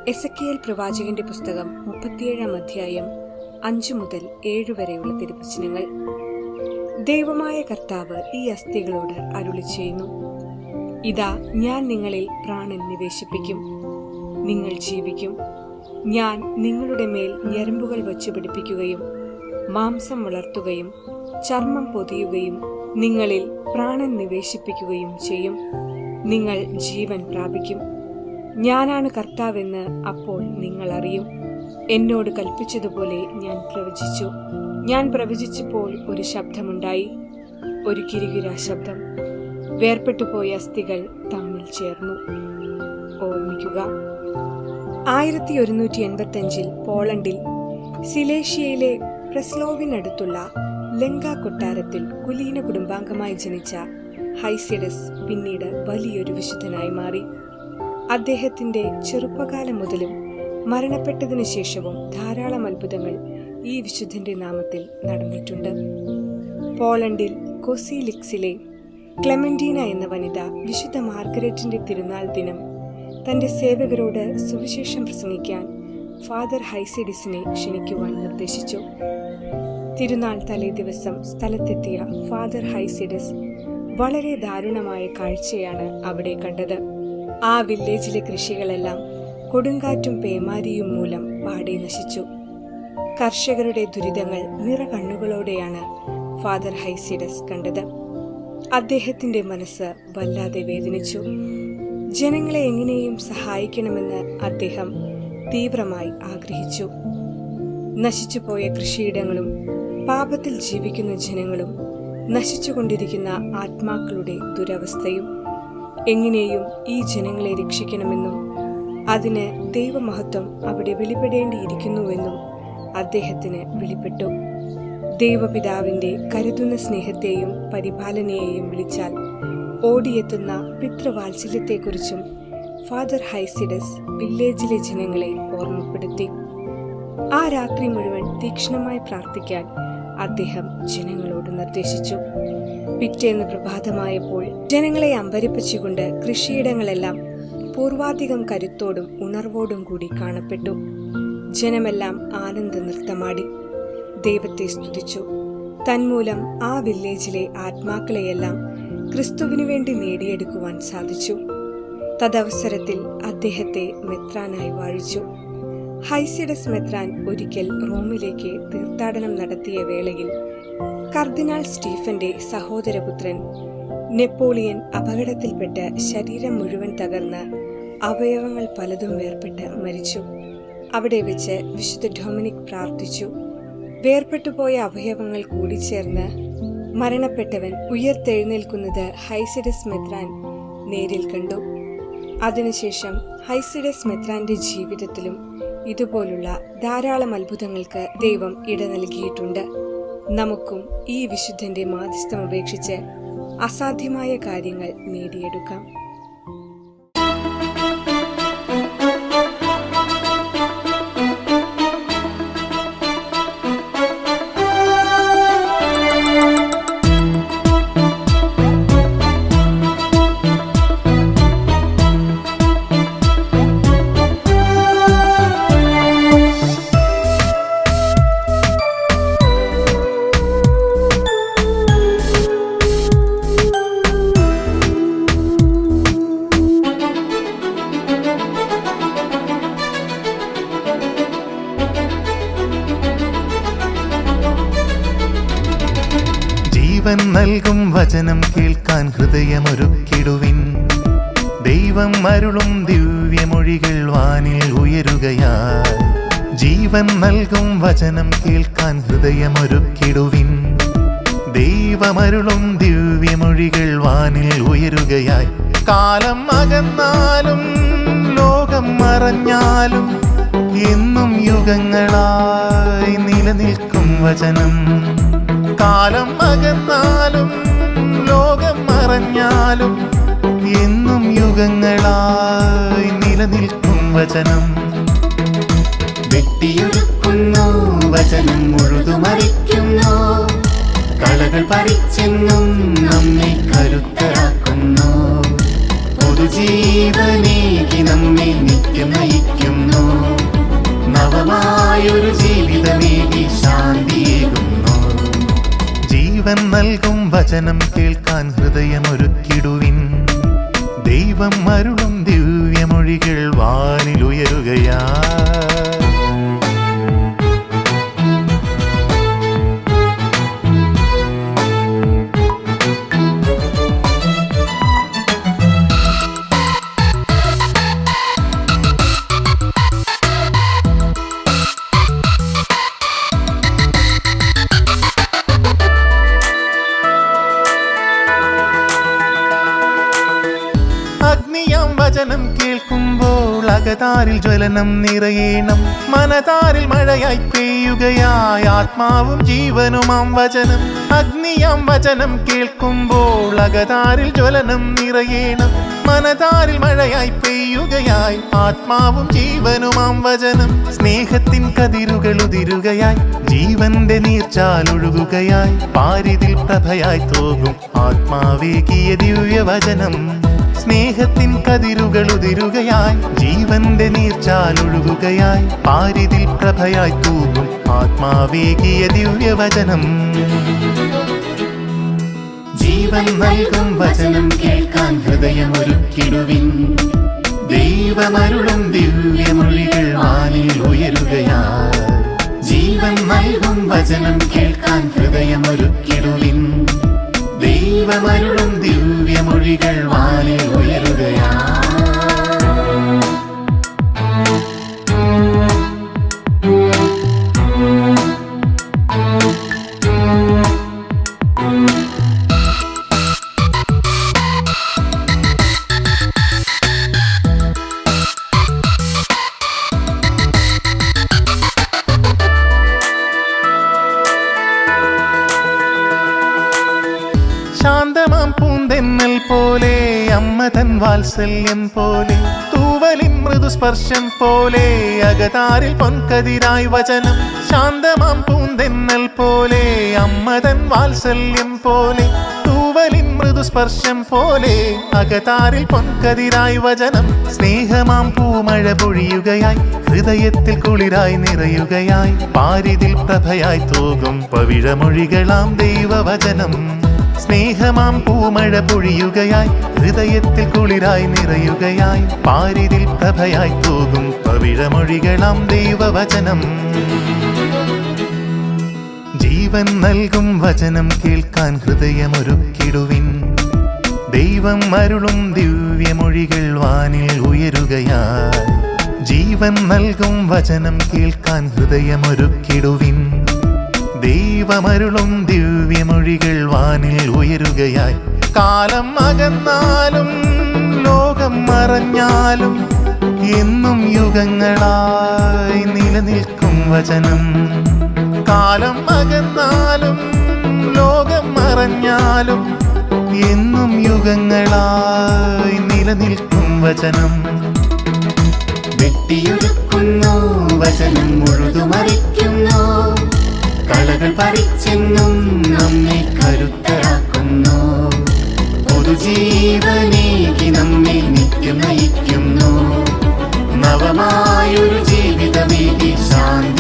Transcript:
Ezekiel പ്രവാചകന്റെ പുസ്തകം 37 അധ്യായം 5 മുതൽ 7 വരെയുള്ള തിരുവചനങ്ങൾ. ദൈവമായ കർത്താവ് ഈ അസ്ഥികളോട് അരുളി ചെയ്യുന്നു: ഇതാ, ഞാൻ നിങ്ങളിൽ പ്രാണൻ നിവേശിപ്പിക്കും, നിങ്ങൾ ജീവിക്കും. ഞാൻ നിങ്ങളുടെ മേൽ ഞരമ്പുകൾ വച്ചു പിടിപ്പിക്കുകയും മാംസം വളർത്തുകയും ചർമ്മം പൊതിയുകയും നിങ്ങളിൽ പ്രാണൻ നിവേശിപ്പിക്കുകയും ചെയ്യും. നിങ്ങൾ ജീവൻ പ്രാപിക്കും. ഞാനാണ് കർത്താവെന്ന് അപ്പോൾ നിങ്ങൾ അറിയും. എന്നോട് കൽപ്പിച്ചതുപോലെ ഞാൻ പ്രവചിച്ചപ്പോൾ ഒരു ശബ്ദമുണ്ടായി, ഒരു കിരികിരാ ശബ്ദം. വേർപെട്ടുപോയ അസ്ഥികൾ തമ്മിൽ ചേർന്നു. ഓർമ്മിക്കുക, 1185 പോളണ്ടിൽ സിലേഷ്യയിലെ പ്രെസ്ലോവിനടുത്തുള്ള ലങ്ക കൊട്ടാരത്തിൽ കുലീന കുടുംബാംഗമായി ജനിച്ച ഹൈസിഡസ് പിന്നീട് വലിയൊരു വിശുദ്ധനായി മാറി. അദ്ദേഹത്തിന്റെ ചെറുപ്പകാലം മുതലും മരണപ്പെട്ടതിനു ശേഷവും ധാരാളം അത്ഭുതങ്ങൾ ഈ വിശുദ്ധന്റെ നാമത്തിൽ നടന്നിട്ടുണ്ട്. പോളണ്ടിൽ കൊസീലിക്സിലെ ക്ലെമന്റീന എന്ന വനിത വിശുദ്ധ മാർഗരറ്റിന്റെ തിരുനാൾ ദിനം തന്റെ സേവകരോട് സുവിശേഷം പ്രസംഗിക്കാൻ ഫാദർ ഹൈസിഡിസിനെ ക്ഷണിക്കുവാൻ നിർദ്ദേശിച്ചു. തിരുനാൾ തലേ ദിവസം സ്ഥലത്തെത്തിയ ഫാദർ ഹൈസിഡിസ് വളരെ ദാരുണമായ കാഴ്ചയാണ് അവിടെ കണ്ടത്. ആ വില്ലേജിലെ കൃഷികളെല്ലാം കൊടുങ്കാറ്റും പേമാരിയും മൂലം പാടെ നശിച്ചു. കർഷകരുടെ ദുരിതങ്ങൾ നിറകണ്ണുകളോടെയാണ് ഫാദർ ഹൈസിഡസ് കണ്ടത്. അദ്ദേഹത്തിന്റെ മനസ്സ് വല്ലാതെ വേദനിച്ചു. ജനങ്ങളെ എങ്ങനെയും സഹായിക്കണമെന്ന് അദ്ദേഹം തീവ്രമായി ആഗ്രഹിച്ചു. നശിച്ചുപോയ കൃഷിയിടങ്ങളും പാപത്തിൽ ജീവിക്കുന്ന ജനങ്ങളും നശിച്ചുകൊണ്ടിരിക്കുന്ന ആത്മാക്കളുടെ ദുരവസ്ഥയും, എങ്ങനെയും ഈ ജനങ്ങളെ രക്ഷിക്കണമെന്നും അതിന് ദൈവമഹത്വം അവിടെ വെളിപ്പെടേണ്ടിയിരിക്കുന്നുവെന്നും അദ്ദേഹത്തിന് വെളിപ്പെട്ടു. ദൈവപിതാവിന്റെ കരുതുന്ന സ്നേഹത്തെയും പരിപാലനയെയും വിളിച്ചാൽ ഓടിയെത്തുന്ന പിതൃവാത്സല്യത്തെക്കുറിച്ചും ഫാദർ ഹൈസിഡസ് വില്ലേജിലെ ജനങ്ങളെ ഓർമ്മപ്പെടുത്തി. ആ രാത്രി മുഴുവൻ തീക്ഷ്ണമായി പ്രാർത്ഥിക്കാൻ അദ്ദേഹം ജനങ്ങളോട് നിർദ്ദേശിച്ചു. പിറ്റേന്ന് പ്രഭാതമായപ്പോൾ ജനങ്ങളെ അമ്പരിപ്പിച്ചുകൊണ്ട് കൃഷിയിടങ്ങളെല്ലാം പൂർവാധികം കരുത്തോടും ഉണർവോടും കൂടി കാണപ്പെട്ടു. ജനമെല്ലാം ആനന്ദ നൃത്തമാടി ദൈവത്തെ സ്തുതിച്ചു. തന്മൂലം ആ വില്ലേജിലെ ആത്മാക്കളെയെല്ലാം ക്രിസ്തുവിനു വേണ്ടി നേടിയെടുക്കുവാൻ സാധിച്ചു. തദവസരത്തിൽ അദ്ദേഹത്തെ മെത്രാനായി വാഴിച്ചു. ഹൈസിഡസ് മെത്രാൻ ഒരിക്കൽ റോമിലേക്ക് തീർത്ഥാടനം നടത്തിയ വേളയിൽ കർദിനാൾ സ്റ്റീഫന്റെ സഹോദരപുത്രൻ നെപ്പോളിയൻ അപകടത്തിൽപ്പെട്ട് ശരീരം മുഴുവൻ തകർന്ന് അവയവങ്ങൾ പലതും വേർപെട്ട് മരിച്ചു. അവിടെ വെച്ച് വിശുദ്ധ ഡൊമിനിക് പ്രാർത്ഥിച്ചു. വേർപെട്ടുപോയ അവയവങ്ങൾ കൂടിച്ചേർന്ന് മരണപ്പെട്ടവൻ ഉയർത്തെഴുന്നേൽക്കുന്നത് ഹൈസിഡസ് മെത്രാൻ നേരിൽ കണ്ടു. അതിനുശേഷം ഹൈസിഡസ് മെത്രാന്റെ ജീവിതത്തിലും ഇതുപോലുള്ള ധാരാളം അത്ഭുതങ്ങൾക്ക് ദൈവം ഇട നൽകിയിട്ടുണ്ട്. നമുക്കും ഈ വിശുദ്ധന്റെ മാധ്യസ്ഥം അപേക്ഷിച്ച് അസാധ്യമായ കാര്യങ്ങൾ നേടിയെടുക്കാം. ജീവൻ നൽകും വചനം കേൾക്കാൻ ഹൃദയമൊരുക്കിടുവിൻ. ദൈവം അരുളും ദിവ്യമൊഴികൾ വാനിൽ ഉയരുകയായി. ജീവൻ നൽകും വചനം കേൾക്കാൻ ഹൃദയമൊരുക്കിടുവിൻ. ദൈവമരുളും ദിവ്യമൊഴികൾ വാനിൽ ഉയരുകയായി. കാലം അകന്നാലും ലോകം മറഞ്ഞാലും എന്നും യുഗങ്ങളായി നിലനിൽക്കും വചനം. കാലം അകന്നാലും ലോകം മറഞ്ഞാലും എന്നും യുഗങ്ങളായി നിലനിൽക്കും വചനം. വെട്ടിയൊരുക്കുന്നു വചനം, മുഴുതുമറിക്കുന്നു. കളകൾ പറിച്ചെന്നും നമ്മെ കരുത്തരാക്കുന്നു. പുതുജീവനേകി നമ്മെ നിത്യം നയിക്കുന്നു. നവമായൊരു ജീവിതമേകി ശാന്തിയേകുന്നു. ജീവൻ നൽകും വചനം കേൾക്കാൻ ഹൃദയമൊരുക്കിടുവിൻ. ദൈവം അരുളും ദിവ്യമൊഴികൾ വാനിലുയരുകയാ. അഗ്നിയാം വചനം കേൾക്കുമ്പോൾ അകതാരിൽ ജ്വലനം നിറയേണം. മനതാരിൽ മഴയായി പെയ്യുകയായി ആത്മാവും ജീവനുമാം വചനം. അഗ്നിയാം വചനം കേൾക്കുമ്പോൾ അകതാരിൽ ജ്വലനം നിറയേണം. മനതാരിൽ മഴയായി പെയ്യുകയായി ആത്മാവും ജീവനുമാം വചനം. സ്നേഹത്തിൻ കതിരുകൾ ഉതിരുകയായി ജീവന്റെ നീർച്ചാലൊഴുകുകയായി പാരിതിൽ പ്രഭയായി തോകും ആത്മാവേകിയ ദിവ്യവചനം. സ്നേഹത്തിൻ കതിരുകൾ ഉതിരുകയായി ജീവന്റെ നീർച്ചാലൊഴുകുകയായി പാരിതിൽ പ്രഭയായി തൂകും ആത്മാവേകിയ ദിവ്യവചനം. ജീവൻ നൽകും വചനം കേൾക്കാൻ ഹൃദയമൊരുക്കിടുവിൻ. ദൈവമരുളും ദിവ്യമൊഴികൾ വാനിൽ ഉയരുകയായി. ജീവൻ നൽകും വചനം കേൾക്കാൻ ഹൃദയമൊരുക്കിടുവിൻ. ദൈവമരുളും ദിവ്യമൊഴികൾ വാനിൽ ഉയരുകയാ. ശാന്തമാം പൂന്തെന്നൽ പോലെ അമ്മ തൻ വാത്സല്യം പോലെ തൂവലിൻ മൃദുസ്പർശം പോലെ അകതാരിൽ പൊൻകതിരായി വചനം. ശാന്തമാം പൂന്തെന്നൽ പോലെ അമ്മ തൻ വാത്സല്യം പോലെ തൂവലിൻ മൃദുസ്പർശം പോലെ അകതാരിൽ പൊൻകതിരായി വചനം. സ്നേഹമാം പൂമഴ പൊഴിയുകയായി ഹൃദയത്തിൽ കുളിരായി നിറയുകയായി പാരിതിൽ പ്രഭയായി തോകും പവിഴമൊഴികളാം ദൈവവചനം. സ്നേഹമാം പൂമഴ പൊഴിയുകയായി ഹൃദയത്തിൽ കുളിരായി നിറയുകയായി പാരിതിൽ പ്രഭയായി തോകും പവിഴമൊഴികളാം ദൈവവചനം. ജീവൻ നൽകും വചനം കേൾക്കാൻ ഹൃദയമൊരുക്കിടുവിൻ. ദൈവം അരുളും ദിവ്യമൊഴികൾ വാനിൽ ഉയരുകയായി. ജീവൻ നൽകും വചനം കേൾക്കാൻ ഹൃദയമൊരുക്കിടുവിൻ. ദൈവമരുളും ദിവ്യമൊഴികൾ വാനിൽ ഉയരുകയായി. കാലം അകന്നാലും ലോകം മറഞ്ഞാലും എന്നും യുഗങ്ങളായി നിലനിൽക്കും വചനം. കാലം അകന്നാലും ലോകം മറഞ്ഞാലും എന്നും യുഗങ്ങളായി നിലനിൽക്കും വചനം. വെട്ടിയൊരുക്കുന്നു വചനം മുഴുതുമറിക്കുന്നു. കളകൾ പറിച്ചെന്നും നമ്മെ കരുത്തരാക്കുന്നു. പുതുജീവനേകി നമ്മെ നിത്യം നയിക്കുന്നു. നവമായൊരു ജീവിതമേകി ശാന്തി